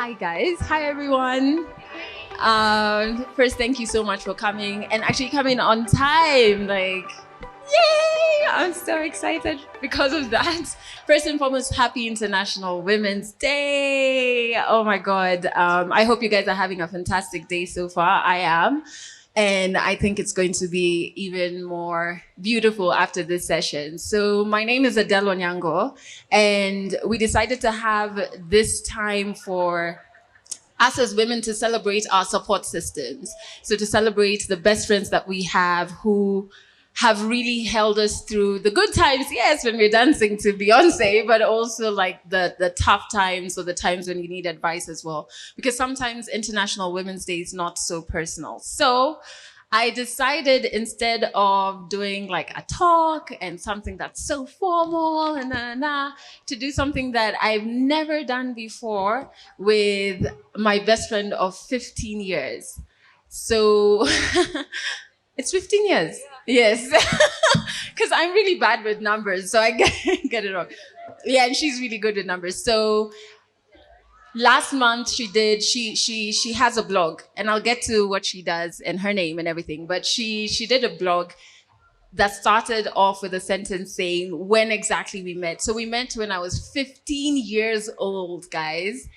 Hi guys, hi everyone. First, thank you so much for coming and actually coming on time. Like, yay! I'm so excited because of that. First and foremost, happy International Women's Day. Oh my God. I hope you guys are having a fantastic day so far. I am. And I think it's going to be even more beautiful after this session. So my name is Adele Onyango, and we decided to have this time for us as women to celebrate our support systems. So to celebrate the best friends that we have who have really held us through the good times, yes, when we're dancing to Beyonce, but also like the tough times or the times when you need advice as well. Because sometimes International Women's Day is not so personal. So I decided instead of doing like a talk and something that's so formal and to do something that I've never done before with my best friend of 15 years. So it's 15 years. Yes. Because I'm really bad with numbers, so I get it wrong. Yeah, and she's really good with numbers. So last month she has a blog, and I'll get to what she does and her name and everything. But she did a blog that started off with a sentence saying when exactly we met. So we met when I was 15 years old, guys,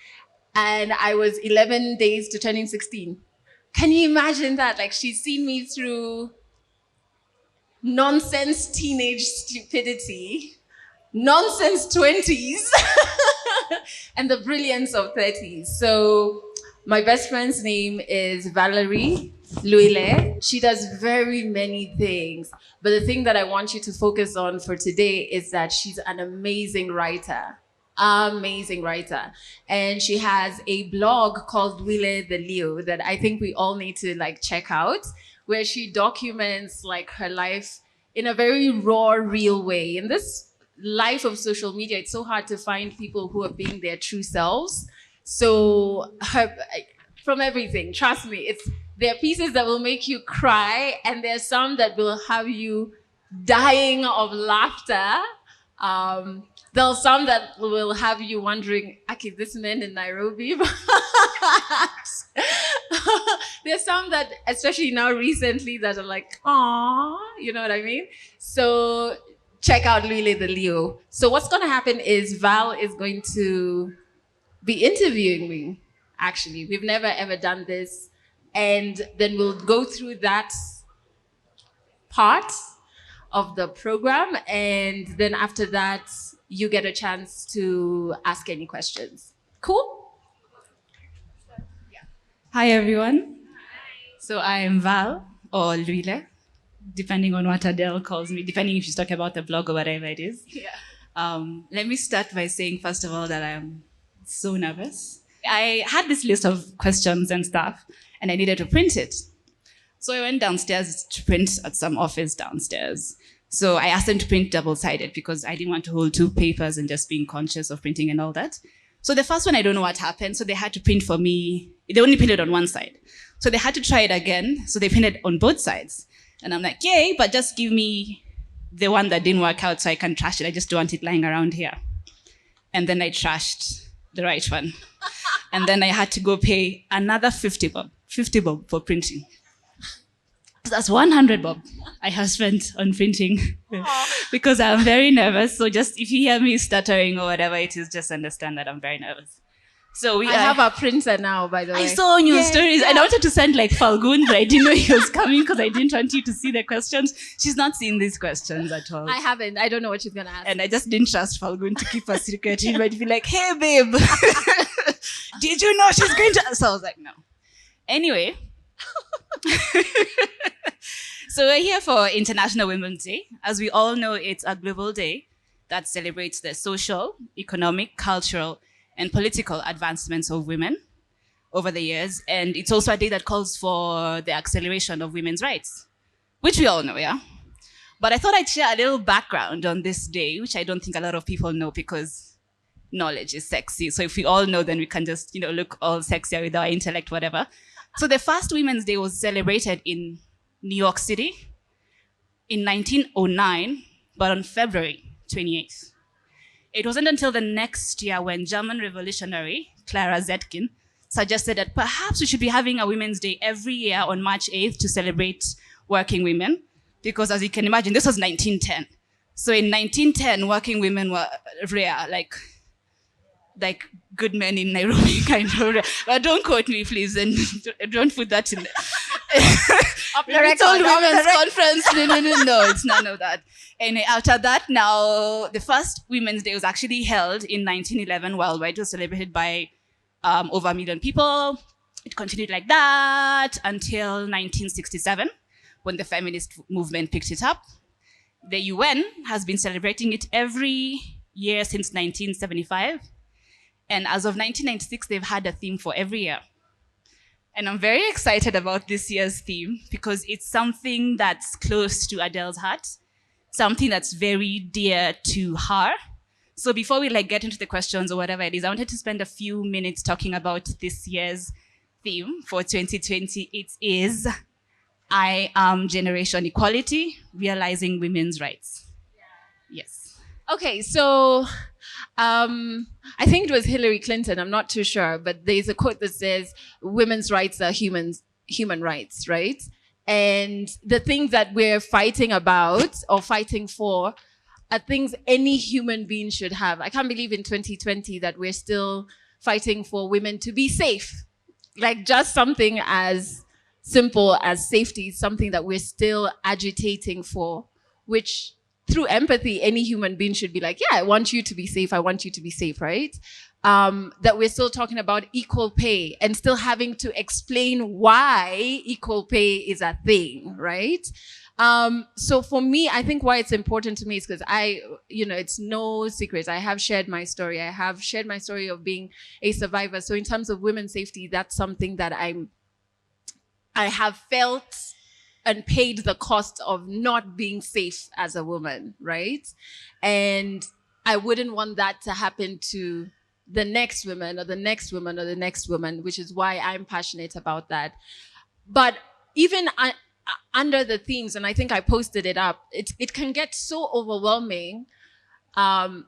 and I was 11 days to turning 16. Can you imagine that? Like, she's seen me through nonsense teenage stupidity, nonsense 20s, and the brilliance of 30s. So my best friend's name is Valerie Luile. She does very many things, but the thing that I want you to focus on for today is that she's an amazing writer. Amazing writer. And she has a blog called Wile the Leo that I think we all need to like check out, where she documents like her life in a very raw, real way. In this life of social media, it's so hard to find people who are being their true selves. So from everything, trust me, there are pieces that will make you cry, and there's some that will have you dying of laughter. There's some that will have you wondering, okay, this man in Nairobi. There's some that, especially now recently, that are like, "Aw," you know what I mean? So check out Lule the Leo. So what's going to happen is Val is going to be interviewing me, actually. We've never, ever done this. And then we'll go through that part of the program. And then after that, you get a chance to ask any questions. Cool? Hi, everyone. So I am Val, or Luile, depending on what Adele calls me, depending if she's talking about the blog or whatever it is. Yeah. Let me start by saying, first of all, that I am so nervous. I had this list of questions and stuff, and I needed to print it. So I went downstairs to print at some office downstairs. So I asked them to print double-sided because I didn't want to hold two papers and just being conscious of printing and all that. So the first one, I don't know what happened. So they had to print for me. They only printed on one side. So they had to try it again. So they printed on both sides. And I'm like, yay, but just give me the one that didn't work out so I can trash it. I just don't want it lying around here. And then I trashed the right one. And then I had to go pay another 50 bob for printing. So that's 100 bob I have spent on printing because I'm very nervous. So just if you hear me stuttering or whatever it is, just understand that I'm very nervous. So I have a printer now, by the way. I saw on your stories, and I wanted to send like Falgun, but I didn't know he was coming because I didn't want you to see the questions. She's not seen these questions at all. I haven't. I don't know what she's going to ask. And I just didn't trust Falgun to keep a secret. He might be like, hey, babe, did you know she's going to... So I was like, no. Anyway. So we're here for International Women's Day. As we all know, it's a global day that celebrates the social, economic, cultural, and political advancements of women over the years. And it's also a day that calls for the acceleration of women's rights, which we all know, yeah? But I thought I'd share a little background on this day, which I don't think a lot of people know because knowledge is sexy. So if we all know, then we can just, look all sexier with our intellect, whatever. So the first Women's Day was celebrated in New York City in 1909, but on February 28th. It wasn't until the next year when German revolutionary Clara Zetkin suggested that perhaps we should be having a Women's Day every year on March 8th to celebrate working women. Because as you can imagine, this was 1910. So in 1910, working women were rare, like good men in Nairobi kind of rare. But don't quote me, please, and don't put that in there. Told Women's Conference. No, it's none of that. And after that, now, the first Women's Day was actually held in 1911 worldwide. It was celebrated by over 1 million people. It continued like that until 1967, when the feminist movement picked it up. The UN has been celebrating it every year since 1975. And as of 1996, they've had a theme for every year. And I'm very excited about this year's theme because it's something that's close to Adele's heart, something that's very dear to her. So before we get into the questions or whatever it is, I wanted to spend a few minutes talking about this year's theme for 2020. It is I Am Generation Equality, Realizing Women's Rights. Yes. Okay, so I think it was Hillary Clinton, I'm not too sure, but there's a quote that says, women's rights are human rights, right? And the things that we're fighting about or fighting for are things any human being should have. I can't believe in 2020 that we're still fighting for women to be safe. Like just something as simple as safety is something that we're still agitating for, which through empathy, any human being should be like, yeah, I want you to be safe. I want you to be safe, right? That we're still talking about equal pay and still having to explain why equal pay is a thing, right? So for me, I think why it's important to me is because it's no secret. I have shared my story. I have shared my story of being a survivor. So in terms of women's safety, that's something that I have felt and paid the cost of not being safe as a woman, right? And I wouldn't want that to happen to the next woman or the next woman or the next woman, which is why I'm passionate about that. But even under the themes, and I think I posted it up, it can get so overwhelming to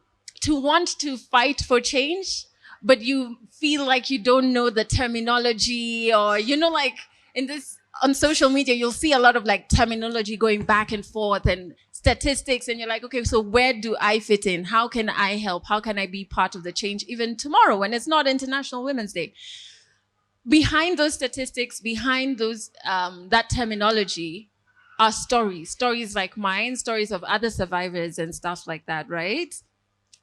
want to fight for change, but you feel like you don't know the terminology or, in this, on social media, you'll see a lot of terminology going back and forth and statistics. And you're like, okay, so where do I fit in? How can I help? How can I be part of the change even tomorrow when it's not International Women's Day? Behind those statistics, behind those, that terminology are stories like mine, stories of other survivors and stuff like that, right?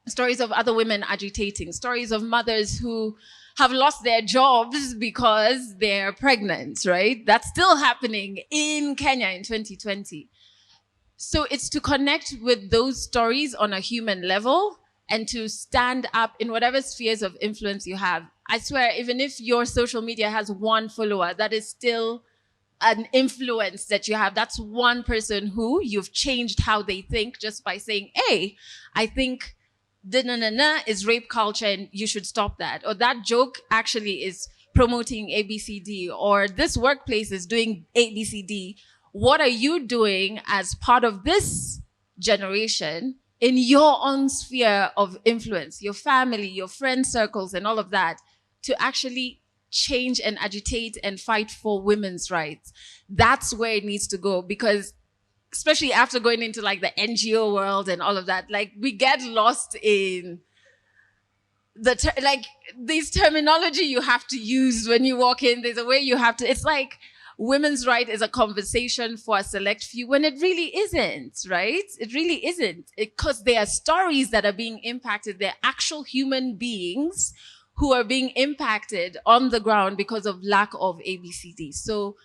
Stories of other women agitating, stories of mothers who have lost their jobs because they're pregnant, right? That's still happening in Kenya in 2020. So it's to connect with those stories on a human level and to stand up in whatever spheres of influence you have. I swear, even if your social media has one follower, that is still an influence that you have. That's one person who you've changed how they think just by saying, hey, I think is rape culture and you should stop that. Or that joke actually is promoting ABCD, or this workplace is doing ABCD. What are you doing as part of this generation in your own sphere of influence, your family, your friend circles and all of that, to actually change and agitate and fight for women's rights? That's where it needs to go, because especially after going into the NGO world and all of that, we get lost in these terminology you have to use when you walk in. There's a way you have to, it's like women's right is a conversation for a select few when it really isn't, right? It really isn't, because there are stories that are being impacted. They're actual human beings who are being impacted on the ground because of lack of ABCD. So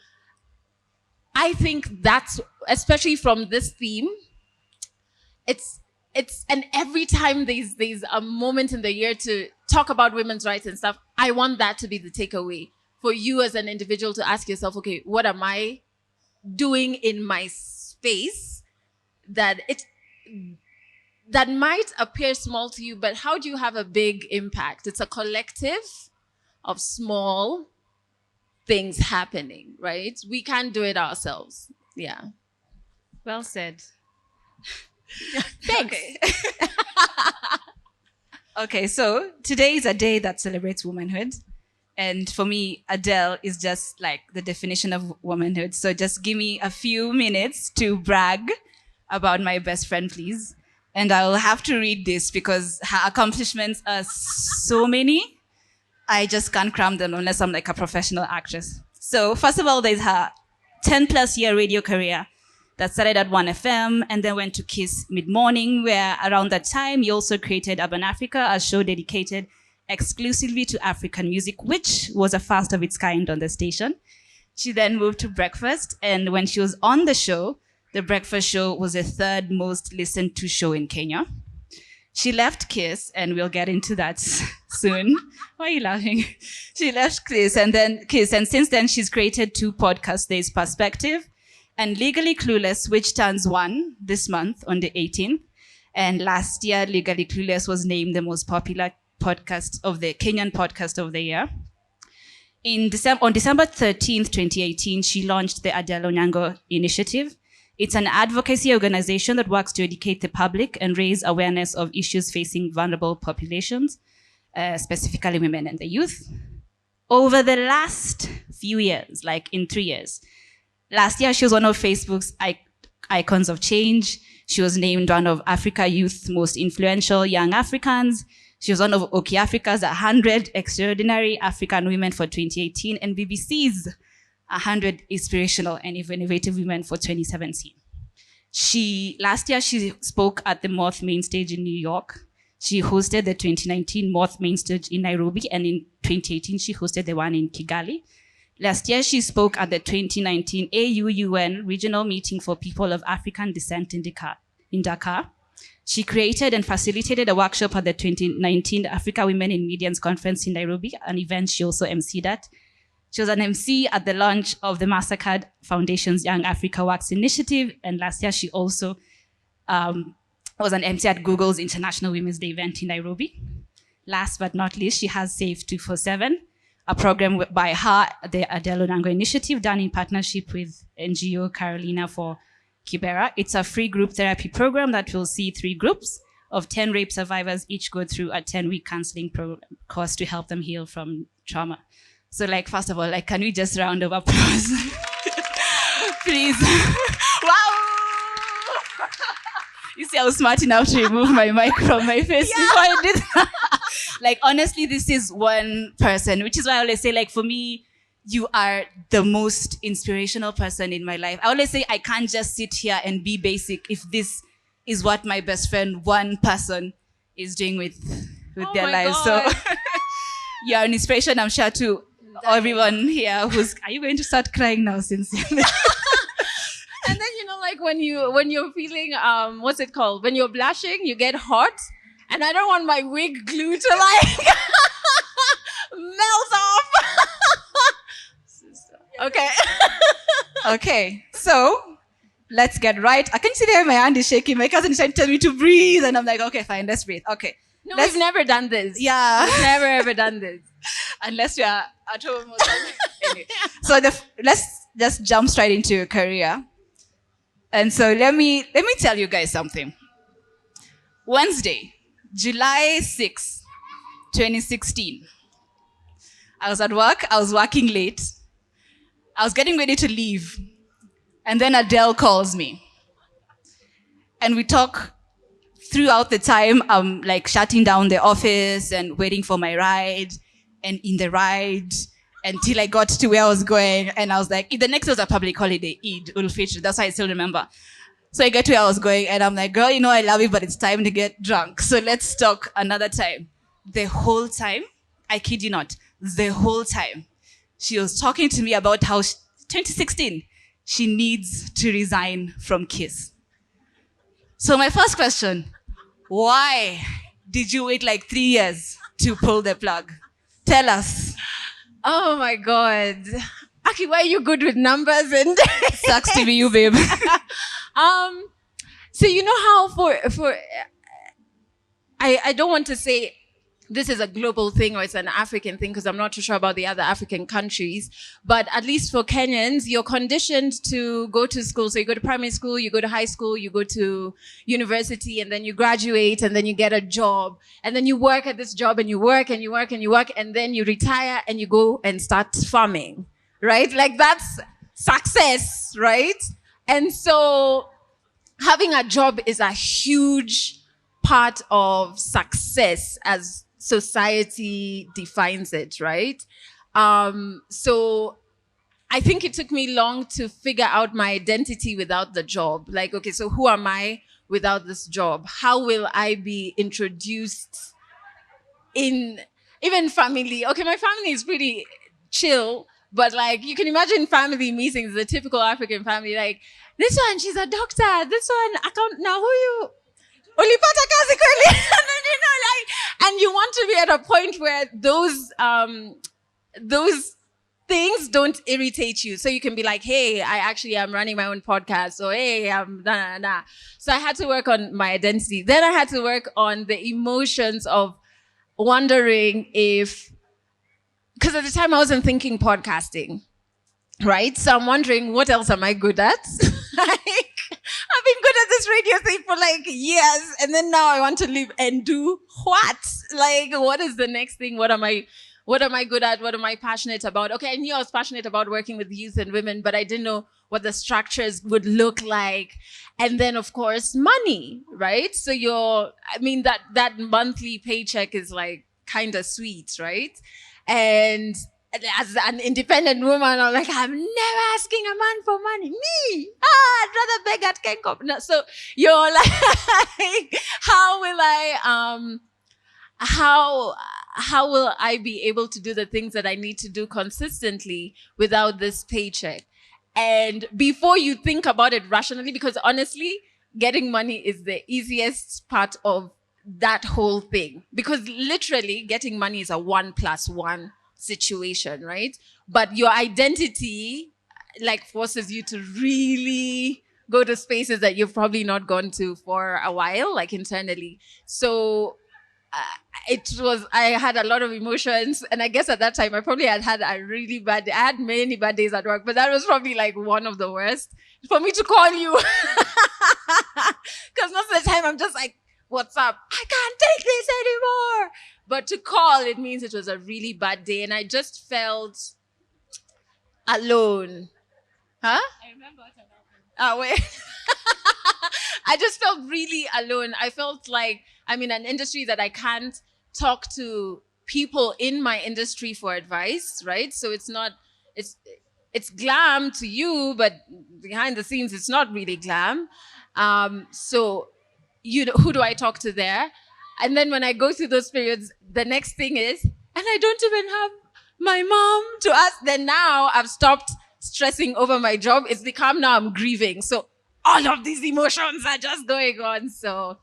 I think that's, especially from this theme, and every time there's a moment in the year to talk about women's rights and stuff, I want that to be the takeaway for you as an individual, to ask yourself, okay, what am I doing in my space that might appear small to you, but how do you have a big impact? It's a collective of small things happening, right? We can't do it ourselves. Yeah. Well said. Thanks. Okay. Okay, so today is a day that celebrates womanhood. And for me, Adele is just like the definition of womanhood. So just give me a few minutes to brag about my best friend, please. And I will have to read this because her accomplishments are so many. I just can't cram them unless I'm like a professional actress. So first of all, there's her 10 plus year radio career that started at 1FM and then went to Kiss Mid-Morning, where around that time, he also created Urban Africa, a show dedicated exclusively to African music, which was a first of its kind on the station. She then moved to Breakfast, and when she was on the show, the Breakfast show was the third most listened to show in Kenya. She left Kiss, and we'll get into that soon. Why are you laughing? She left Kiss, and since then she's created 2 podcasts. There's Perspective and Legally Clueless, which turns 1 this month on the 18th. And last year, Legally Clueless was named the most popular podcast of the Kenyan podcast of the year. On December 13th, 2018, she launched the Adele Onyango Initiative. It's an advocacy organization that works to educate the public and raise awareness of issues facing vulnerable populations, specifically women and the youth. Over the last few years, like in 3 years, last year she was one of Facebook's icons of change. She was named one of Africa Youth's most influential young Africans. She was one of Oki Africa's 100 Extraordinary African Women for 2018 and BBC's 100 Inspirational and Innovative Women for 2017. Last year, she spoke at the Moth Main Stage in New York. She hosted the 2019 Moth Main Stage in Nairobi, and in 2018, she hosted the one in Kigali. Last year, she spoke at the 2019 AU-UN Regional Meeting for People of African Descent in Dakar. She created and facilitated a workshop at the 2019 Africa Women in Medians Conference in Nairobi, an event she also emceed at. She was an MC at the launch of the Mastercard Foundation's Young Africa Works initiative. And last year, she also was an MC at Google's International Women's Day event in Nairobi. Last but not least, she has Save 247, a program by her, the Adele Onyango Initiative, done in partnership with NGO Carolina for Kibera. It's a free group therapy program that will see 3 groups of 10 rape survivors each go through a 10-week counseling course to help them heal from trauma. So, first of all, can we just round of applause? Please. Wow! You see, I was smart enough to remove my mic from my face before I did that. Honestly, this is one person, which is why I always say, for me, you are the most inspirational person in my life. I always say I can't just sit here and be basic if this is what my best friend, one person, is doing with their lives. God. So you're an inspiration, I'm sure, to everyone here are you going to start crying now, sincerely? And then, when you're feeling, what's it called? When you're blushing, you get hot. And I don't want my wig glue to melt off. Okay. Okay. So let's get right. I can see there my hand is shaking. My cousin is trying to tell me to breathe. And I'm like, okay, fine, let's breathe. Okay. No, we've never done this. Yeah. We've never ever done this. Unless we are at home or something. Anyway. So let's just jump straight into your career. And so let me tell you guys something. Wednesday, July 6th, 2016. I was at work. I was working late. I was getting ready to leave. And then Adele calls me. And we talk throughout the time. I'm shutting down the office and waiting for my ride. And in the ride, until I got to where I was going. And I was like, the next was a public holiday, Eid ul-Fitr. That's why I still remember. So I get to where I was going. And I'm like, girl, I love you, but it's time to get drunk. So let's talk another time. The whole time, I kid you not, the whole time, she was talking to me about how 2016, she needs to resign from Kiss. So my first question, why did you wait 3 years to pull the plug? Tell us. Oh my God. Aki, why are you good with numbers? And sucks to be you, babe. So how I don't want to say this is a global thing or it's an African thing, because I'm not too sure about the other African countries. But at least for Kenyans, you're conditioned to go to school. So you go to primary school, you go to high school, you go to university, and then you graduate, and then you get a job. And then you work at this job, and you work, and you work, and you work, and then you retire, and you go and start farming, right? Like, that's success, right? And so having a job is a huge part of success as society defines it, right? So I think it took me long to figure out my identity without the job. Like, okay, so who am I without this job? How will I be introduced in even family? Okay, my family is pretty chill, but like, you can imagine family meetings, the typical African family, like, this one, she's a doctor, this one, account, now who you? Ulipata kazi kweli? And then, and you want to be at a point where those things don't irritate you. So you can be like, hey, I actually am running my own podcast, or hey, I'm nah. So I had to work on my identity. Then I had to work on the emotions of wondering if, because at the time I wasn't thinking podcasting, right? So I'm wondering, what else am I good at? Like, I've been good at this radio thing for like years, and then now I want to live and do what? Like, what is the next thing? What am I good at? What am I passionate about? Okay, I knew I was passionate about working with youth and women, but I didn't know what the structures would look like. And then, of course, money, right? So that monthly paycheck is like kind of sweet, right? And as an independent woman, I'm like, I'm never asking a man for money. Me? I'd rather beg at Kenkop. No, so you're like, how will I be able to do the things that I need to do consistently without this paycheck? And before you think about it rationally, because honestly, getting money is the easiest part of that whole thing. Because literally, getting money is a 1+1 situation, right? But your identity like forces you to really go to spaces that you've probably not gone to for a while, like internally. So I had a lot of emotions, and I guess at that time I probably had a really bad day. I had many bad days at work, but that was probably like one of the worst for me to call you. Because most of the time I'm just like, what's up? I can't take this anymore. But to call, it means it was a really bad day, and I just felt alone. Huh? I remember what happened. Oh, wait. I just felt really alone. I felt like I'm in an industry that I can't talk to people in my industry for advice, right? So it's glam to you, but behind the scenes, it's not really glam. So who do I talk to there? And then when I go through those periods, the next thing is, and I don't even have my mom to ask. Then now I've stopped stressing over my job. It's become now I'm grieving. So all of these emotions are just going on. So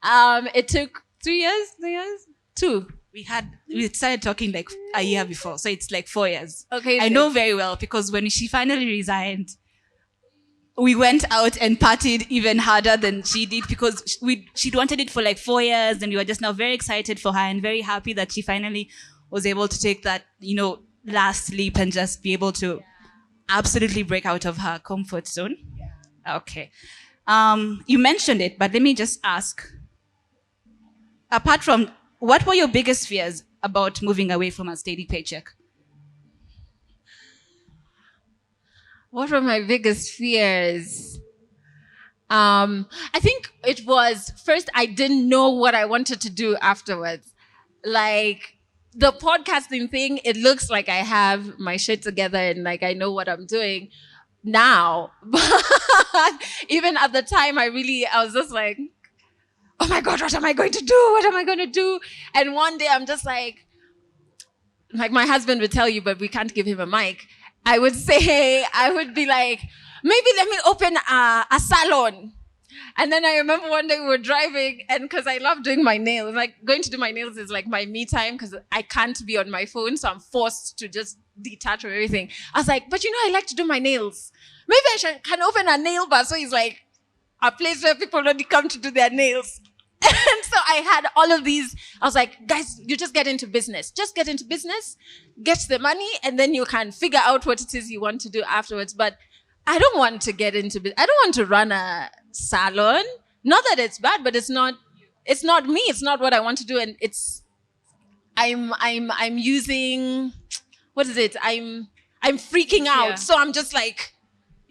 it took 3 years, 2. We started talking like a year before. So it's like 4 years. Okay. I know very well, because when she finally resigned, we went out and partied even harder than she did, because she'd wanted it for like 4 years, and we were just now very excited for her and very happy that she finally was able to take that, last leap and just be able to absolutely break out of her comfort zone. Yeah. Okay. You mentioned it, but let me just ask, apart from, what were your biggest fears about moving away from a steady paycheck? What were my biggest fears? I think it was, first, I didn't know what I wanted to do afterwards. Like, the podcasting thing, it looks like I have my shit together and like I know what I'm doing now. But even at the time, I was just like, oh my God, what am I going to do? What am I going to do? And one day I'm just like my husband would tell you, but we can't give him a mic. I would be like, maybe let me open a salon. And then I remember one day we were driving, and because I love doing my nails, like going to do my nails is like my me time, because I can't be on my phone, so I'm forced to just detach from everything. I was like, but I like to do my nails. Maybe I can open a nail bar. So it's like a place where people only come to do their nails. And so I had all of these. I was like, guys, you just get into business. Just get into business, get the money, and then you can figure out what it is you want to do afterwards. But I don't want to get into business. I don't want to run a salon. Not that it's bad, but it's not me. It's not what I want to do. And I'm using, what is it? I'm freaking out. Yeah. So I'm just like,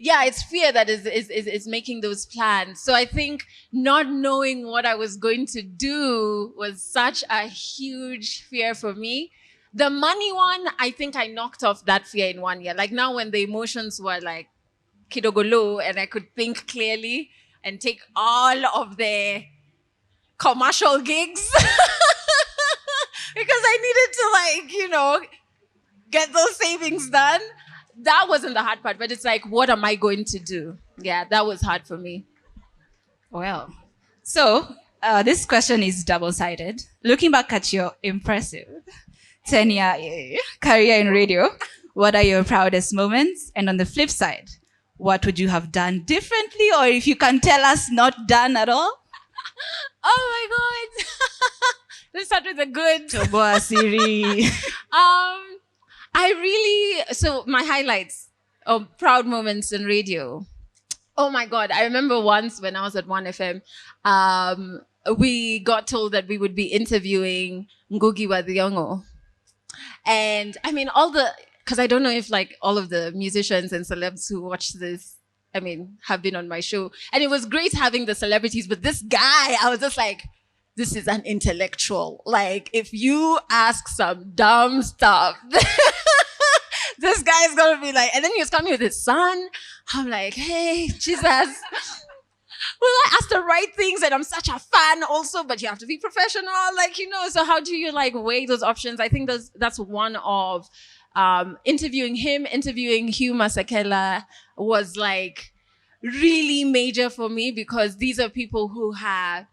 yeah, it's fear that is making those plans. So I think not knowing what I was going to do was such a huge fear for me. The money one, I think I knocked off that fear in 1 year. Like now when the emotions were like kidogolo and I could think clearly and take all of the commercial gigs because I needed to get those savings done. That wasn't the hard part, but it's like, what am I going to do? Yeah, that was hard for me. Well, so this question is double-sided. Looking back at your impressive 10-year career in radio, what are your proudest moments? And on the flip side, what would you have done differently? Or if you can tell us, not done at all? Oh my God. Let's start with the good. Toboa Siri. So my highlights of proud moments in radio. Oh my God. I remember once when I was at 1FM, we got told that we would be interviewing Ngugi wa Thiong'o. And I mean, because I don't know if like all of the musicians and celebs who watch this, have been on my show. And it was great having the celebrities, but this guy, I was just like, this is an intellectual. Like, if you ask some dumb stuff, this guy is going to be like, and then he was coming with his son. I'm like, hey, Jesus. Well, I asked the right things and I'm such a fan also, but you have to be professional, so how do you weigh those options? I think that's one of interviewing him, interviewing Hugh Masekela was really major for me because these are people who had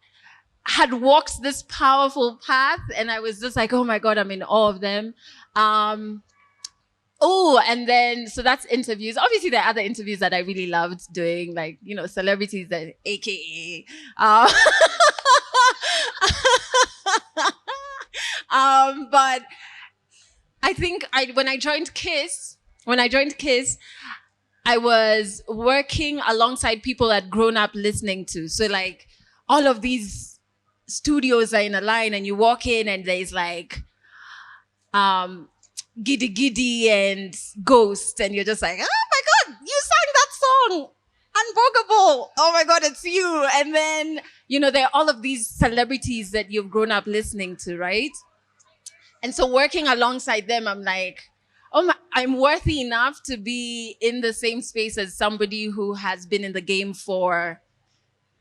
walked this powerful path and I was just like, oh my God, I'm in awe of them. And then, so that's interviews. Obviously, there are other interviews that I really loved doing, celebrities, that AKA. But I think when I joined KISS, I was working alongside people I'd grown up listening to. So all of these studios are in a line and you walk in and there's Giddy Giddy and Ghost, and you're just like, oh my God, you sang that song, Unboggable. Oh my God, it's you. And then, there are all of these celebrities that you've grown up listening to, right? And so working alongside them, I'm like, I'm worthy enough to be in the same space as somebody who has been in the game for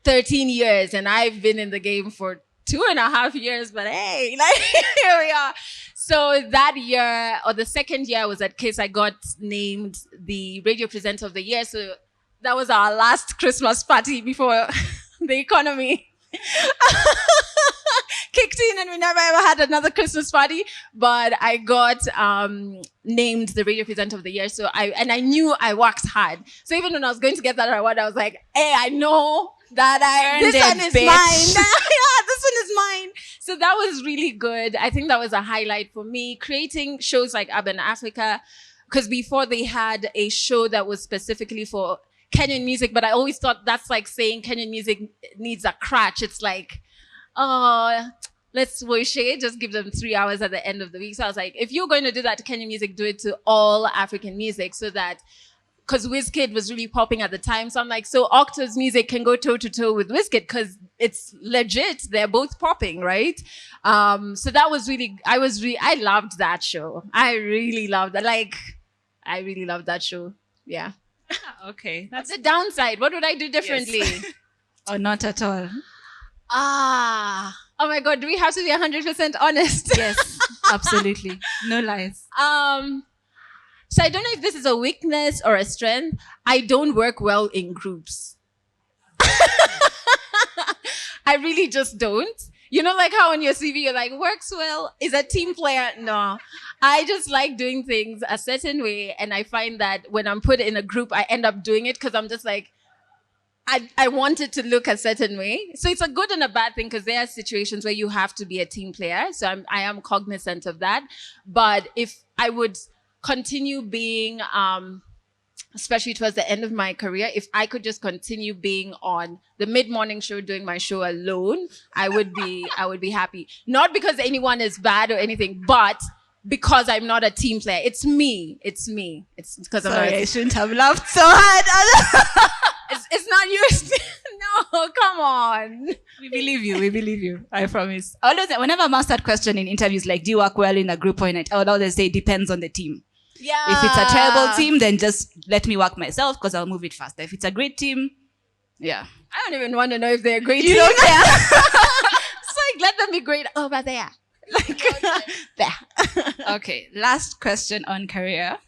13 years, and I've been in the game for 2.5 years, but hey, here we are. So that year, or the second year I was at KISS, I got named the radio presenter of the year. So that was our last Christmas party before the economy kicked in and we never ever had another Christmas party. But I got named the radio presenter of the year. So I knew I worked hard. So even when I was going to get that award, I was like, hey, I know that this one is mine. Yeah, this one is mine. So that was really good. I think that was a highlight for me. Creating shows like Urban Africa, because before they had a show that was specifically for Kenyan music, but I always thought that's like saying Kenyan music needs a crutch. It's like, let's worship, just give them 3 hours at the end of the week. So I was like, if you're going to do that to Kenyan music, do it to all African music, so that, because Wizkid was really popping at the time. So I'm like, so Octa's music can go toe to toe with Wizkid because it's legit. They're both popping, right? So that was really, I loved that show. I really loved that. I really loved that show. Yeah. Okay. That's the downside. What would I do differently? Yes. Or not at all? Oh my God. Do we have to be 100% honest? Yes, absolutely. No lies. So I don't know if this is a weakness or a strength. I don't work well in groups. I really just don't. You know, like how on your CV you're like, works well, is a team player. No, I just like doing things a certain way. And I find that when I'm put in a group, I end up doing it because I'm just like, I want it to look a certain way. So it's a good and a bad thing because there are situations where you have to be a team player. So I am cognizant of that. But if I would continue being, especially towards the end of my career, if I could just continue being on the mid-morning show, doing my show alone, I would be happy. Not because anyone is bad or anything, but because I'm not a team player. It's me. It's because I'm not. Sorry, I shouldn't have laughed so hard. It's not yours. No, come on. We believe you. I promise. Always, whenever I'm asked that question in interviews, like, do you work well in a group or in it? I would always say it depends on the team. Yeah. If it's a terrible team, then just let me work myself because I'll move it faster. If it's a great team, yeah. I don't even want to know if they're great. You don't care. It's like, let them be great over there. Like, there. Okay, last question on career.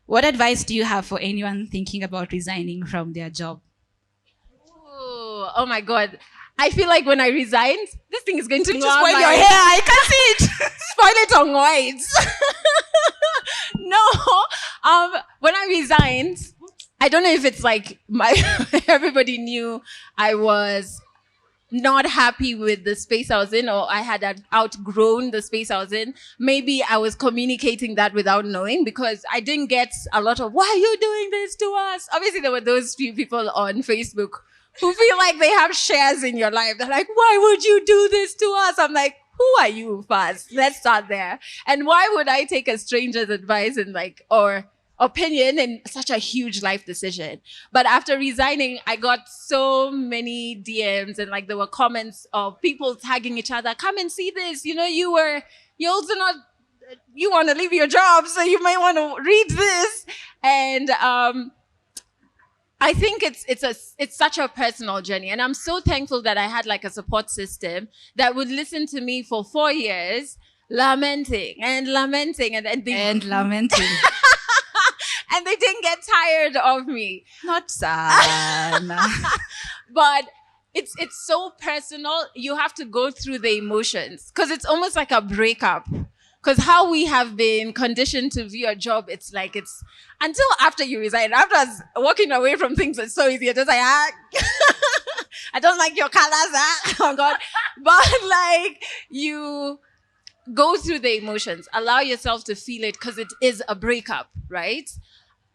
What advice do you have for anyone thinking about resigning from their job? Oh my God. I feel like when I resigned, this thing is going to spoil your hair. I can see it. Spoil it on white. No. When I resigned, I don't know if it's like everybody knew I was not happy with the space I was in, or I had outgrown the space I was in. Maybe I was communicating that without knowing, because I didn't get a lot of, why are you doing this to us? Obviously, there were those few people on Facebook who feel like they have shares in your life. They're like, why would you do this to us? I'm like, who are you first? Let's start there. And why would I take a stranger's advice and or opinion in such a huge life decision? But after resigning, I got so many DMs and there were comments of people tagging each other. Come and see this. You also not, you want to leave your job, so you may want to read this. And I think it's such a personal journey. And I'm so thankful that I had a support system that would listen to me for 4 years, lamenting and lamenting and lamenting. And they didn't get tired of me. Not sad. But it's so personal. You have to go through the emotions because it's almost like a breakup. Because how we have been conditioned to view a job, it's until after you resign. After us walking away from things, it's so easy. You're just like, I don't like your colors, oh God. But you go through the emotions, allow yourself to feel it because it is a breakup, right?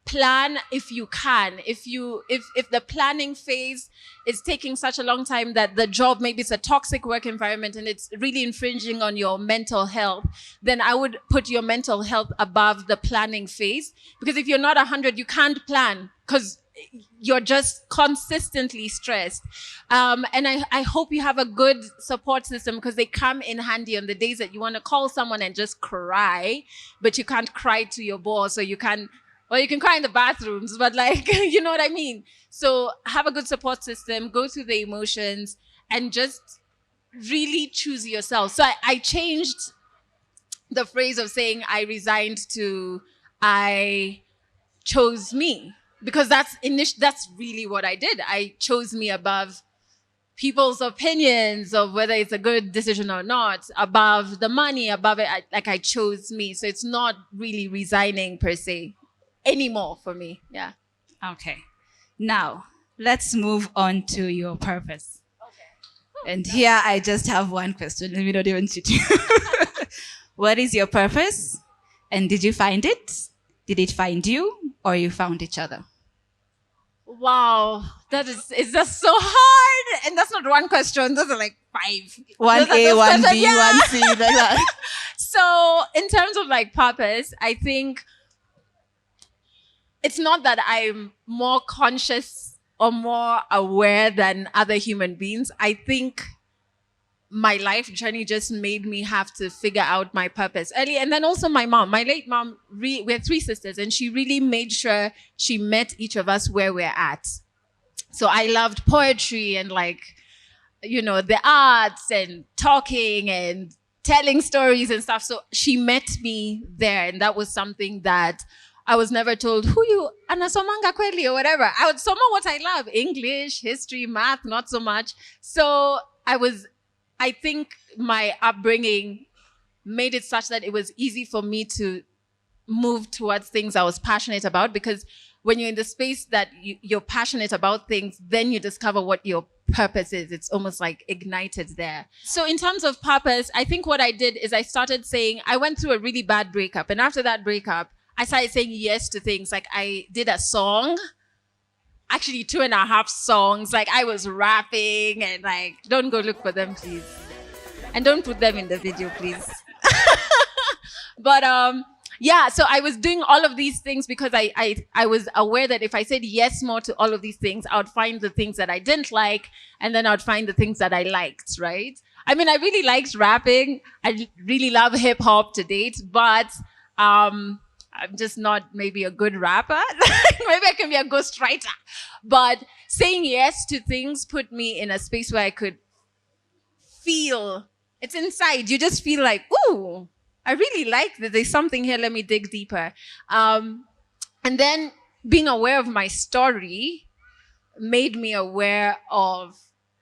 Plan if you can. If the planning phase is taking such a long time that the job, maybe it's a toxic work environment and it's really infringing on your mental health, then I would put your mental health above the planning phase. Because if you're not 100, you can't plan because you're just consistently stressed. And I hope you have a good support system because they come in handy on the days that you want to call someone and just cry, but you can't cry to your boss, or you can cry in the bathrooms, but you know what I mean? So have a good support system, go through the emotions, and just really choose yourself. So I changed the phrase of saying I resigned to I chose me, because that's really what I did. I chose me above people's opinions of whether it's a good decision or not, above the money, above it. I chose me. So it's not really resigning per se anymore for me. Yeah. Okay. Now, let's move on to your purpose. Okay. And here I just have one question. Let me not even cheat you. What is your purpose? And did you find it? Did it find you? Or you found each other? Wow. It's just so hard. And that's not one question. Those are 5. 1A, 1B, 1C, like that. So in terms of purpose, I think it's not that I'm more conscious or more aware than other human beings. I think my life journey just made me have to figure out my purpose early. And then also my mom, my late mom, we had 3 sisters, and she really made sure she met each of us where we're at. So I loved poetry and the arts and talking and telling stories and stuff. So she met me there, and that was something that I was never told, who you, anasomanga kweli or whatever. I would soma what I love, English, history, math, not so much. So I think my upbringing made it such that it was easy for me to move towards things I was passionate about, because when you're in the space that you're passionate about things, then you discover what your purpose is. It's almost like ignited there. So in terms of purpose, I think what I did is I started saying, I went through a really bad breakup. And after that breakup, I started saying yes to things. Like I did a song, actually 2.5 songs. Like I was rapping and like, don't go look for them, please. And don't put them in the video, please. But yeah, so I was doing all of these things because I was aware that if I said yes more to all of these things, I would find the things that I didn't like, and then I would find the things that I liked, right? I mean, I really liked rapping. I really love hip hop to date, but I'm just not maybe a good rapper. Maybe I can be a ghostwriter. But saying yes to things put me in a space where I could feel, it's inside. You just feel like, ooh, I really like that. There's something here. Let me dig deeper. And then being aware of my story made me aware of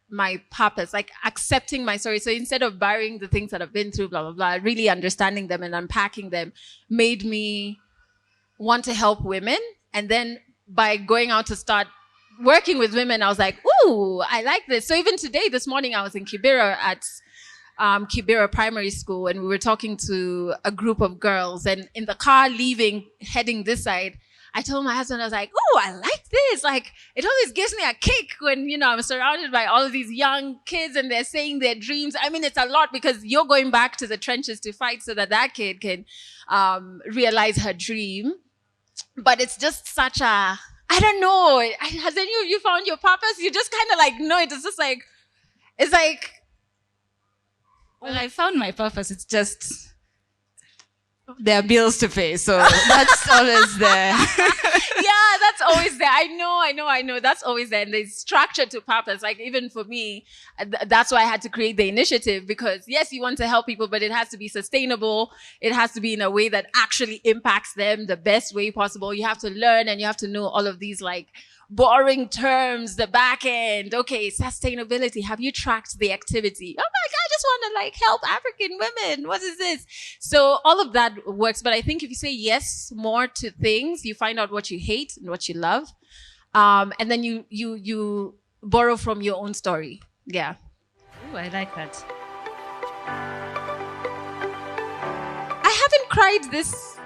my purpose, like accepting my story. So instead of burying the things that I've been through, blah, blah, blah, really understanding them and unpacking them made me want to help women. And then by going out to start working with women, I was like, ooh, I like this. So even today, this morning, I was in Kibera at Kibera Primary School, and we were talking to a group of girls, and in the car leaving, heading this side, I told my husband, I was like, oh, I like this. Like, it always gives me a kick when, you know, I'm surrounded by all of these young kids and they're saying their dreams. I mean, it's a lot because you're going back to the trenches to fight so that that kid can realize her dream. But it's just such a, I don't know. Has any of you found your purpose? You just kind of like, no, it's just like, it's like, well, I found my purpose. It's just there are bills to pay, so that's always there. Yeah, that's always there. I know. That's always there. And there's structure to purpose. Like even for me, that's why I had to create the initiative, because yes, you want to help people, but it has to be sustainable. It has to be in a way that actually impacts them the best way possible. You have to learn and you have to know all of these like boring terms, the back end. Okay, sustainability. Have you tracked the activity? Oh my God, I just want to like help African women. What is this? So all of that works. But I think if you say yes more to things, you find out what you hate and what you love. And then you borrow from your own story. Yeah. Ooh, I like that. I haven't cried this.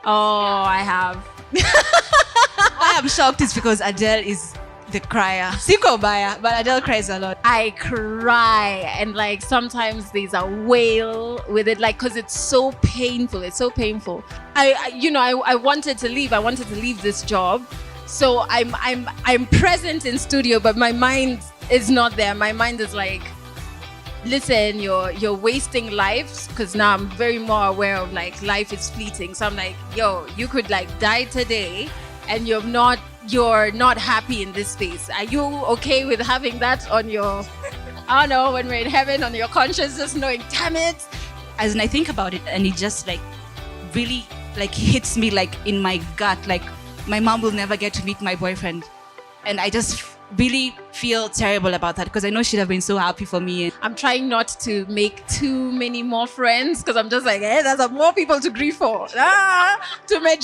Oh, I have. Why I'm shocked is because Adele is the crier. Siko Baya, but Adele cries a lot. I cry, and like sometimes there's a wail with it, like because it's so painful. It's so painful. I wanted to leave. I wanted to leave this job, so I'm present in studio, but my mind is not there. My mind is like, listen, you're wasting lives, because now I'm very more aware of like life is fleeting. So I'm like, yo, you could like die today and you're not happy in this space. Are you okay with having that on your, I don't know, when we're in heaven, on your conscience, just knowing, damn it. As I think about it, and it just like really like hits me like in my gut, like my mom will never get to meet my boyfriend. And I just really feel terrible about that, because I know she'd have been so happy for me. I'm trying not to make too many more friends, because I'm just like, hey, there's more people to grieve for. To me,